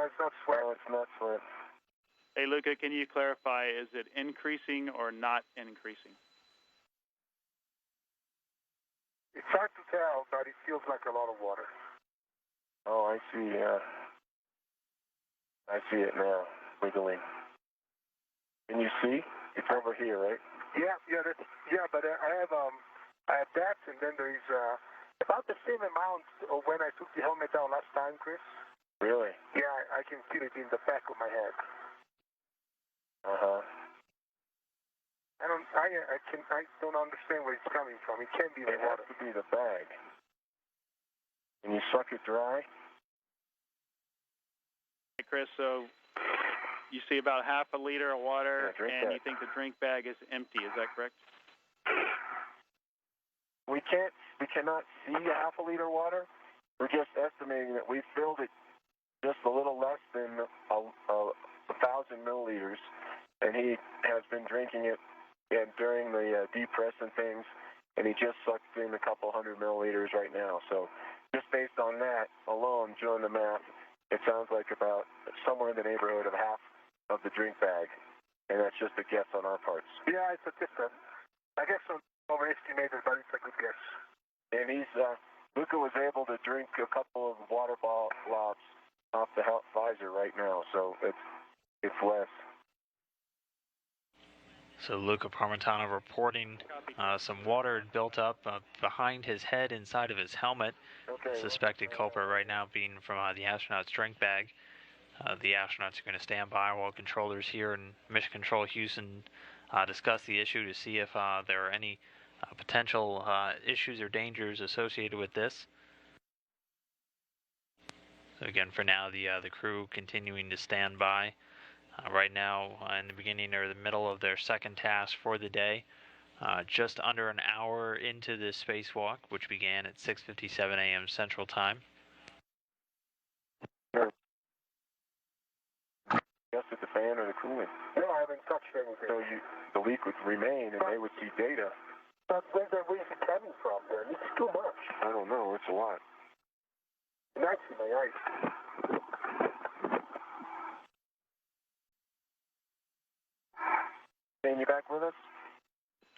no, it's not sweat. No, it's not sweat. Hey, Luca, can you clarify, is it increasing or not increasing? It's hard to tell, but it feels like a lot of water. Oh, I see. I see it now, wiggling. Can you see? It's over here, right? Yeah, but I have that, and then there is about the same amount of when I took the helmet down last time, Chris. Really? Yeah, I can feel it in the back of my head. I don't understand where it's coming from. It can't be the water. It has to be the bag. Can you suck it dry? Hey, Chris, so you see about half a liter of water, yeah, and you think the drink bag is empty. Is that correct? We cannot see half a liter water. We're just estimating that we filled it just a little less than 1,000 milliliters, and he has been drinking it during the depress and things, and he just sucked in a couple 100 milliliters right now. So just based on that alone, doing the math, it sounds like about somewhere in the neighborhood of half of the drink bag, and that's just a guess on our parts. Yeah, it's a different. I guess I'm overestimated, but it's a good guess. And Luca was able to drink a couple of water blobs off the visor right now, so it's less. So Luca Parmitano reporting some water had built up behind his head inside of his helmet. Okay. Suspected culprit right now being from the astronaut's drink bag. The astronauts are going to stand by while controllers here in Mission Control Houston discuss the issue to see if there are any potential issues or dangers associated with this. So again, for now, the crew continuing to stand by. Right now, in the beginning or the middle of their second task for the day, just under an hour into this spacewalk, which began at 6:57 a.m. Central Time. Just at the fan or the cooling. No, I haven't touched anything. So the leak would remain, and they would see data. But where's it coming from, then? It's too much. I don't know. It's a lot. And I see my eyes. Shane, you back with us?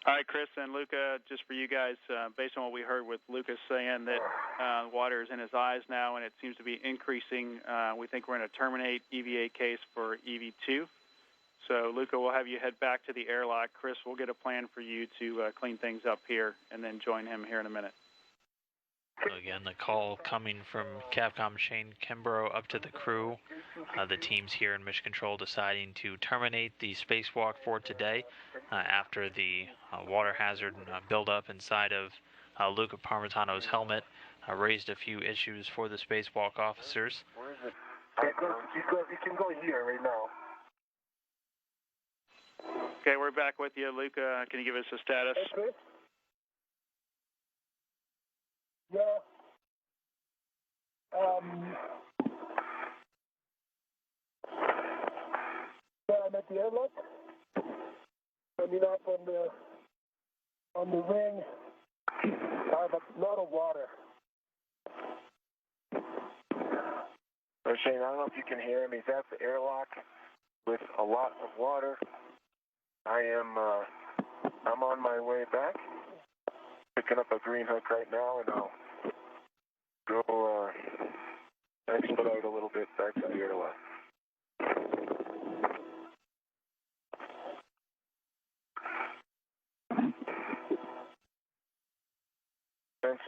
All right, Chris and Luca, just for you guys, based on what we heard with Lucas saying that water is in his eyes now and it seems to be increasing, we think we're going to terminate EVA case for EV2. So, Luca, we'll have you head back to the airlock. Chris, we'll get a plan for you to clean things up here and then join him here in a minute. So again, the call coming from Capcom Shane Kimbrough up to the crew. The teams here in Mission Control deciding to terminate the spacewalk for today after the water hazard buildup inside of Luca Parmitano's helmet raised a few issues for the spacewalk officers. Where is it? You can go here right now. Okay, we're back with you. Luca, can you give us a status? Okay. Yeah. So I'm at the airlock. Coming up on the ring. I have a lot of water. So Shane, I don't know if you can hear him. He's at the airlock with a lot of water. I'm on my way back. Picking up a green hook right now, and I'll go expedite a little bit back to the airlock.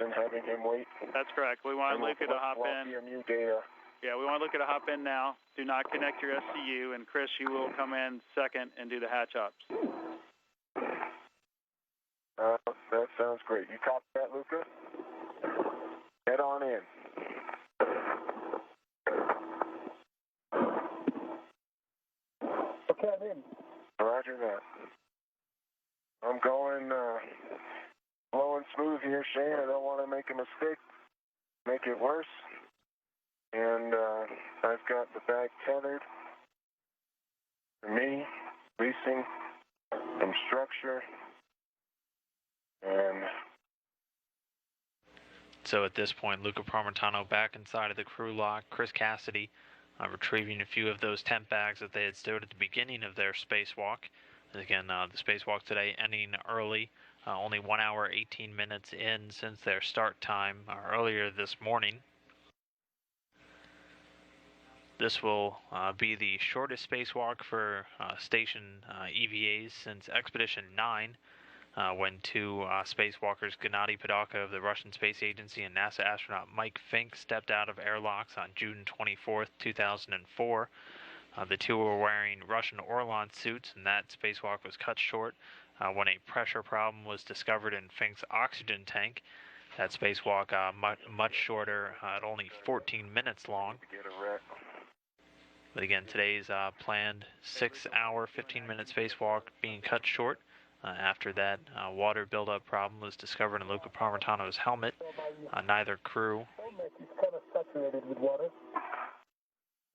And having him wait. That's correct. We want Luca to hop in. New data. Yeah, we want Luca to hop in now. Do not connect your SCU, and Chris, you will come in second and do the hatch ops. That sounds great. You copy that, Luca? Head on in. Okay, I'm in. Roger that. I'm going slow and smooth here, Shane. I don't want to make a mistake, make it worse. And I've got the bag tethered for me, releasing some structure. And so at this point, Luca Parmitano back inside of the crew lock. Chris Cassidy retrieving a few of those temp bags that they had stowed at the beginning of their spacewalk. Again, the spacewalk today ending early, only 1 hour 18 minutes in since their start time earlier this morning. This will be the shortest spacewalk for station EVAs since Expedition 9, when two spacewalkers, Gennady Padalka of the Russian Space Agency and NASA astronaut Mike Fink, stepped out of airlocks on June 24, 2004. The two were wearing Russian Orlan suits, and that spacewalk was cut short when a pressure problem was discovered in Fink's oxygen tank. That spacewalk much shorter, at only 14 minutes long. But again, today's planned 6 hour, 15-minute spacewalk being cut short after that water buildup problem was discovered in Luca Parmitano's helmet. Neither crew. Helmet is kind of saturated with water.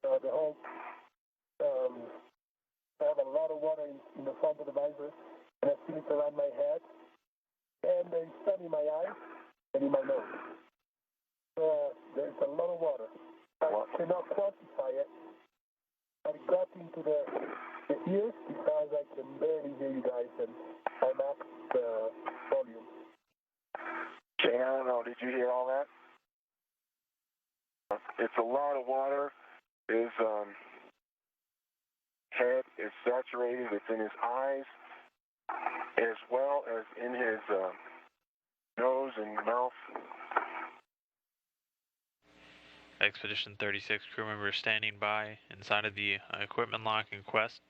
The whole, I have a lot of water in the front of the visor, and I feel it around my head, and it's sun in my eyes and in my nose. There's a lot of water. I cannot quantify it. I got into the ears because I can barely hear you guys, and I maxed the volume. Shane, I don't know, did you hear all that? It's a lot of water. His head is saturated. It's in his eyes as well as in his nose and mouth. Expedition 36 crew members standing by inside of the equipment lock in Quest.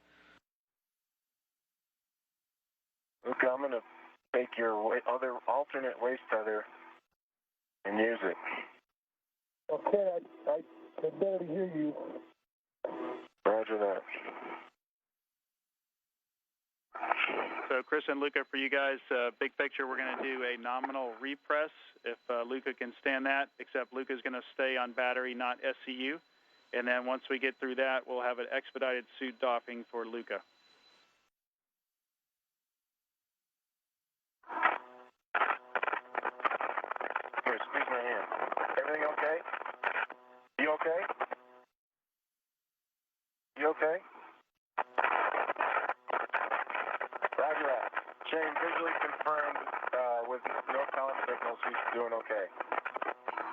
Look, I'm going to take your other alternate waist tether and use it. Okay, I can barely hear you. Roger that. So Chris and Luca, for you guys, big picture, we're going to do a nominal repress if Luca can stand that, except Luca's going to stay on battery, not SCU. And then once we get through that, we'll have an expedited suit doffing for Luca. Here, squeeze my hand. Everything okay? You okay? You okay? Roger that. Shane, visually confirmed with no column signals, he's doing okay.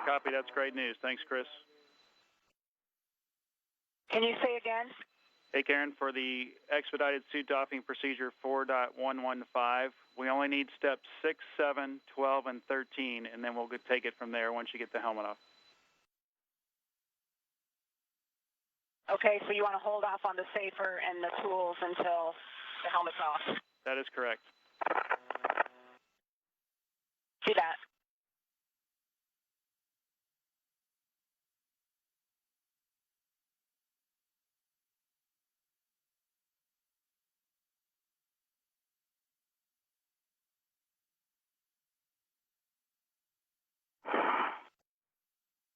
Copy, that's great news. Thanks, Chris. Can you say again? Hey, Karen, for the expedited suit doffing procedure 4.115, we only need steps 6, 7, 12, and 13, and then we'll take it from there once you get the helmet off. Okay, so you want to hold off on the safer and the tools until the helmet's off? That is correct. See that.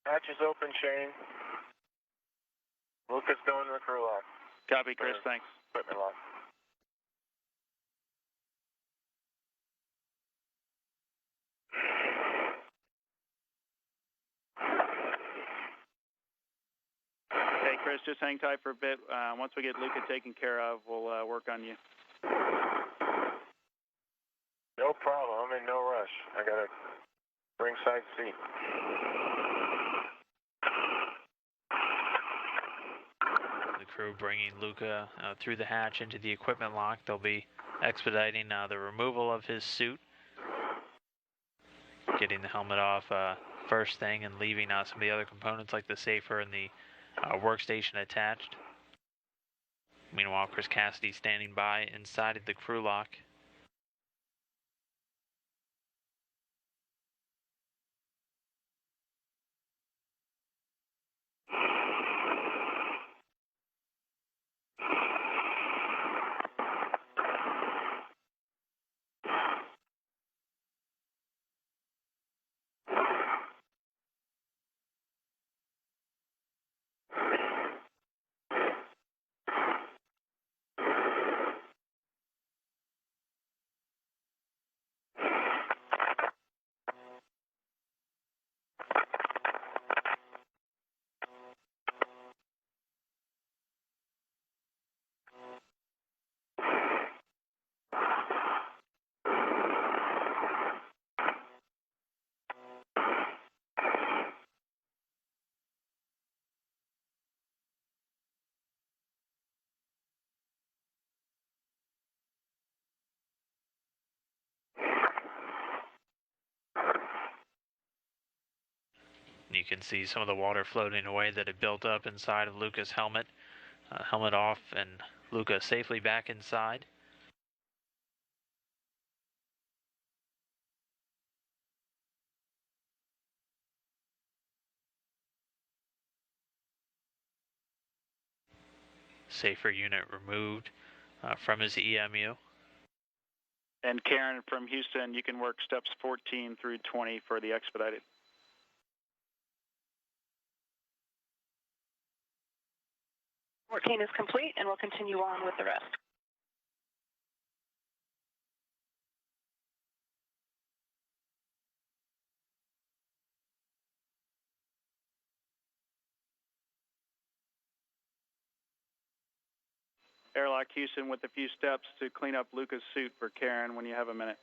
Hatch is open, Shane. Lucas going to the crew lock. Copy, Chris. Thanks. Equipment lock. Hey, Chris, just hang tight for a bit. Once we get Luca taken care of, we'll work on you. No problem. I'm in no rush. I got a ringside seat. The crew bringing Luca through the hatch into the equipment lock. They'll be expediting the removal of his suit, getting the helmet off first thing, and leaving some of the other components like the safer and the workstation attached. Meanwhile, Chris Cassidy standing by inside of the crew lock. And you can see some of the water floating away that had built up inside of Luca's helmet. Helmet off, and Luca safely back inside. Safer unit removed from his EMU. And Karen from Houston, you can work steps 14 through 20 for the expedited. Is complete, and we'll continue on with the rest. Airlock Houston with a few steps to clean up Luca's suit for Karen when you have a minute.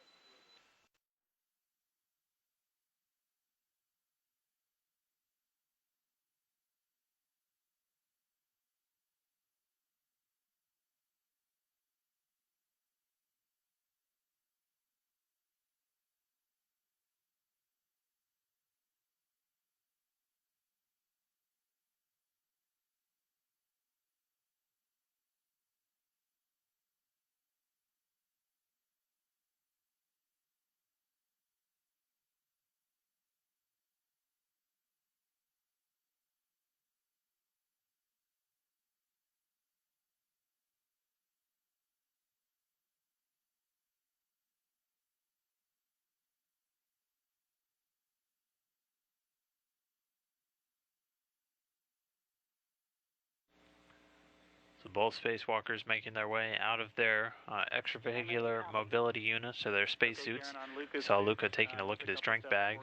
So both spacewalkers making their way out of their extravehicular mobility units, so their spacesuits. Saw Luca taking a look at his drink bag.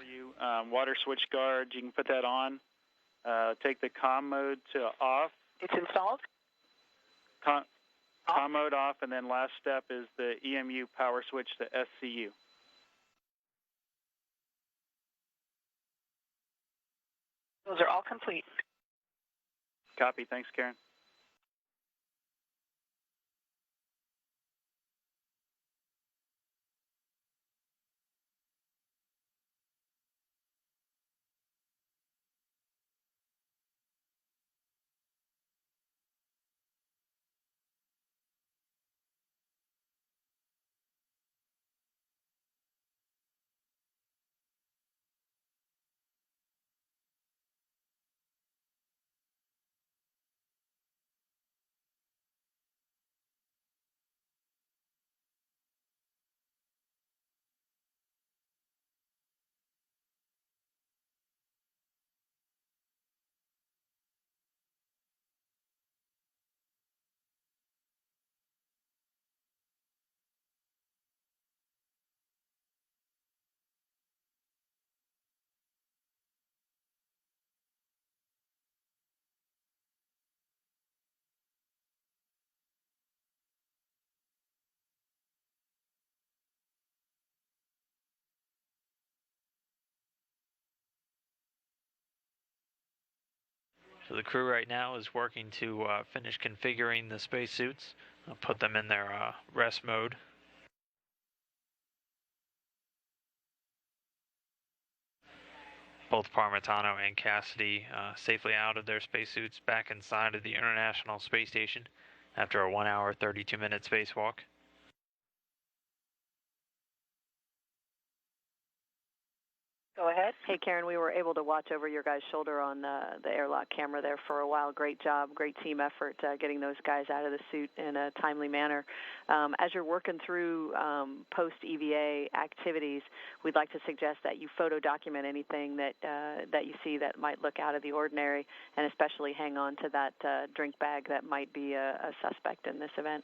Water switch guard, you can put that on. Take the comm mode to off. It's installed. Comm mode off, and then last step is the EMU power switch to SCU. Those are all complete. Copy. Thanks, Karen. So the crew right now is working to finish configuring the spacesuits, put them in their rest mode. Both Parmitano and Cassidy safely out of their spacesuits, back inside of the International Space Station after a 1 hour, 32-minute spacewalk. Go ahead. Hey, Karen, we were able to watch over your guys' shoulder on the airlock camera there for a while. Great job, great team effort getting those guys out of the suit in a timely manner. As you're working through post-EVA activities, we'd like to suggest that you photo document anything that you see that might look out of the ordinary, and especially hang on to that drink bag that might be a suspect in this event.